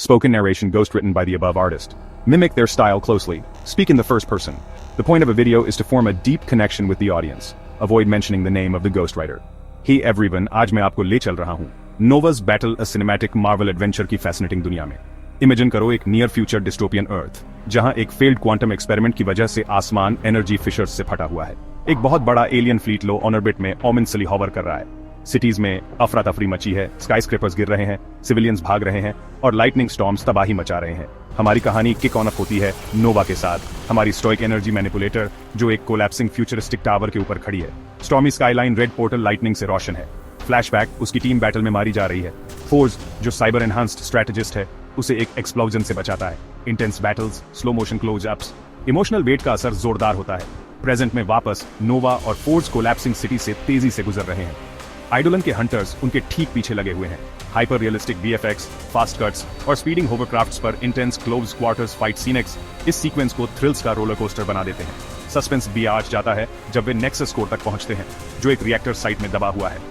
Spoken narration ghost written by the above artist. Mimic their style closely. Speak in the first person. The point of a video is to form a deep connection with the audience. Avoid mentioning the name of the ghostwriter. Hey everyone, आज मैं आपको ले चल रहा हूँ Nova's Battle, a cinematic Marvel adventure की fascinating दुनिया में. इमेजिन करो एक नियर फ्यूचर डिस्टोपियन अर्थ, जहां एक फेल्ड क्वांटम एक्सपेरिमेंट की वजह से आसमान एनर्जी फिशर्स से फटा हुआ है. एक बहुत बड़ा alien fleet low on orbit में ओमिनसली हॉवर कर रहा है. सिटीज में अफरा तफरी मची है, स्काईस्क्रेपर्स गिर रहे हैं, सिविलियंस भाग रहे हैं और लाइटनिंग स्टॉर्म्स तबाही मचा रहे हैं. हमारी कहानी किक ऑन अप होती है नोवा के साथ, हमारी स्टोइक एनर्जी मैनिपुलेटर जो एक कोलैप्सिंग फ्यूचरिस्टिक टावर के ऊपर खड़ी है. Stormy skyline red portal lightning से रोशन है. फ्लैशबैक, उसकी टीम बैटल में मारी जा रही है. फोर्स जो साइबर एनहांस्ड स्ट्रेटेजिस्ट है उसे एक एक्सप्लोजन से बचाता है. Intense battles, slow motion close ups, emotional weight का असर जोरदार होता है. प्रेजेंट में वापस नोवा और फोर्स कोलैप्सिंग सिटी से तेजी से गुजर रहे हैं. आइडोलन के हंटर्स उनके ठीक पीछे लगे हुए हैं. Hyper realistic VFX, fast cuts और स्पीडिंग होवरक्राफ्ट्स पर इंटेंस क्लोज क्वार्टर्स फाइट सीनेक्स इस सीक्वेंस को थ्रिल्स का रोलर कोस्टर बना देते हैं. सस्पेंस भी आज जाता है जब वे नेक्सस कोर तक पहुंचते हैं जो एक रिएक्टर साइट में दबा हुआ है.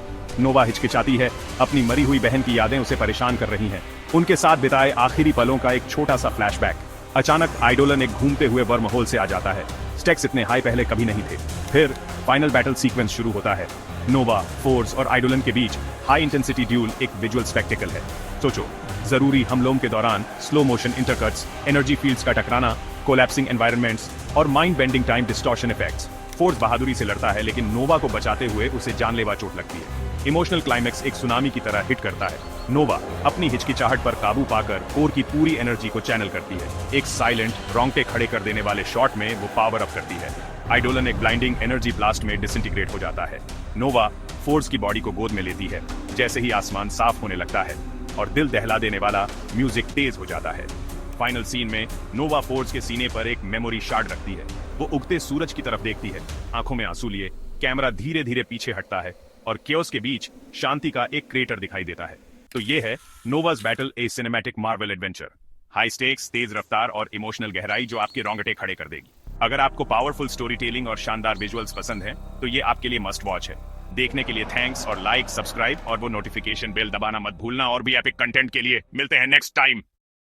नोवा हिचकिचाती है, अपनी मरी हुई बहन की यादें उसे परेशान कर रही हैं. उनके साथ बिताए आखिरी पलों का एक छोटा सा फ्लैशबैक. अचानक आइडोलन एक घूमते हुए वर्म होल से आ जाता है. स्टेक्स इतने हाई पहले कभी नहीं थे. फिर फाइनल बैटल सीक्वेंस शुरू होता है. नोवा, फोर्स और आइडोलन के बीच हाई इंटेंसिटी ड्यूल एक विजुअल स्पेक्टेकल है. सोचो, जरूरी हमलों के दौरान स्लो मोशन इंटरकट्स, एनर्जी फील्ड्स का टकराना, कोलैप्सिंग एनवायरनमेंट्स और mind bending time distortion effects. Force बहादुरी से लड़ता है लेकिन नोवा को बचाते हुए उसे जानलेवा चोट लगती है. इमोशनल क्लाइमैक्स एक सुनामी की तरह हिट करता है. नोवा अपनी हिचकिचाहट पर काबू पाकर कोर की पूरी एनर्जी को चैनल करती है. एक साइलेंट, रोंगटे खड़े कर देने वाले शॉट में वो पावर अप करती है. आइडोलन एक ब्लाइंडिंग एनर्जी ब्लास्ट में डिसइंटीग्रेट हो जाता है. नोवा फोर्स की बॉडी को गोद में लेती है. जैसे ही आसमान साफ होने लगता है और दिल दहला देने वाला म्यूजिक तेज हो जाता है. फाइनल सीन में नोवा फोर्स के सीने पर एक मेमोरी शार्ड रखती है. वो उगते सूरज की तरफ देखती है, आंखों में आंसू लिए. कैमरा धीरे धीरे पीछे हटता है और केओस के बीच शांति का एक क्रेटर दिखाई देता है. तो ये है Nova's battle, a cinematic Marvel adventure. High stakes, तेज रफ्तार और इमोशनल गहराई जो आपके रोंगटे खड़े कर देगी. अगर आपको पावरफुल स्टोरी टेलिंग और शानदार विजुअल्स पसंद है तो ये आपके लिए मस्ट वॉच है. देखने के लिए थैंक्स और लाइक, सब्सक्राइब और वो नोटिफिकेशन बेल दबाना मत भूलना. और भी एपिक कंटेंट के लिए मिलते हैं नेक्स्ट टाइम.